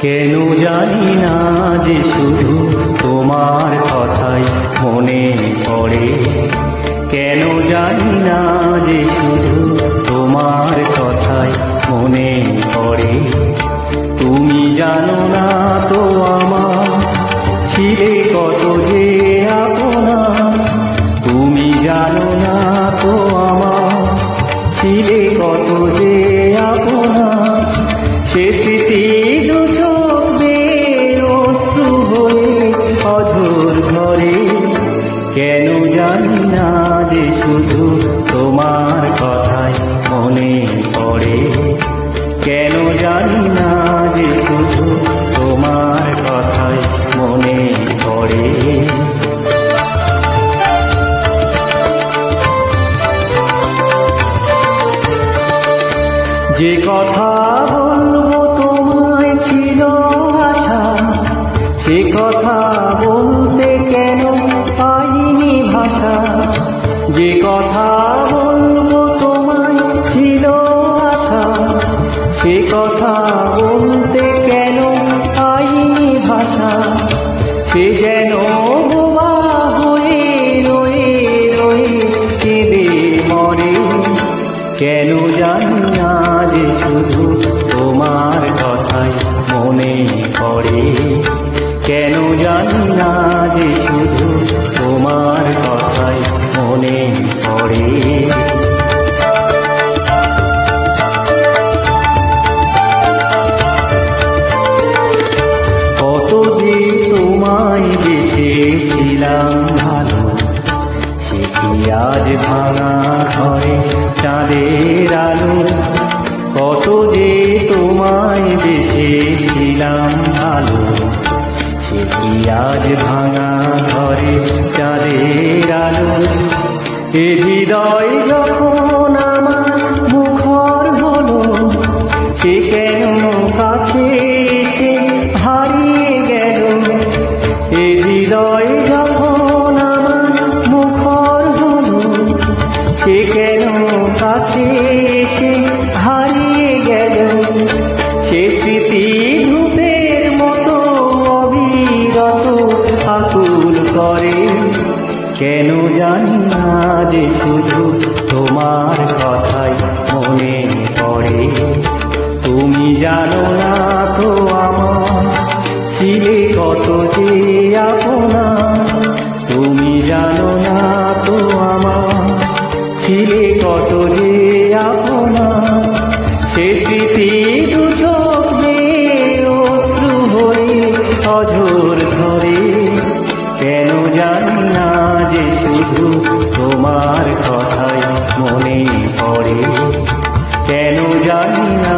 কেন জানি না যে শুধু তোমার কথাই মনে পড়ে, কেন জানি না যে শুধু তোমার কথাই মনে পড়ে। তুমি জানো না তো আমার ছিলে কত যে আপনা, তুমি জানো না তো আমার ছিলে কত যে আপনা। সে স্মৃতি দু চোখ বেয়ে অশ্রু হয়ে অঝোর ঝরে, কেন জানি না যে শুধু তোমার কথাই মনে পড়ে, কেন জানি না যে শুধু তোমার কথাই মনে পড়ে। যে কথা বলবো তোমায় ছিল আশা, সে কথা বলতে কেন পাইনি ভাষা। যে কথা বলবো তোমায় ছিল আশা, সে কথা বলতে কেন পাইনি ভাষা। সে যেন বোবা হয়ে রয়ে রয়ে কেঁদে মরে, কেন জানি না যে শুধু তোমার কথাই মনে পড়ে, কেন জানি না যে শুধু তোমার কথাই মনে পড়ে। কত যে তোমায় বেসেছিলাম ভালো, সে কি আজ ভাঙা ঘরে চাঁদের আলো। কত যে তোমায় বেসেছিলাম ভালো, সে কি আজ ভাঙা ঘরে চাঁদের আলো। এ হৃদয় যখন আমার মুখর হলো, সে কেন কাছে এসে হারিয়ে গেল। এ হৃদয় যখন আমার মুখর হলো, সে কেন কাছে এসে হারিয়ে গেল। সে স্মৃতি ধূপের মতো অবিরত আকুল করে, কেন জানি না যে শুধু তোমার কথাই মনে পড়ে। তুমি জানো না তো আমার ছিলে কত যে আপনা, তুমি জানো না তো আমার ছিলে কত যে আপনা। সে স্মৃতি দু চোখ বেয়ে অশ্রু হয়ে অঝোর ঝরে, কেন জানি না যে শুধু তোমার কথাই মনে পড়ে, কেন জানি না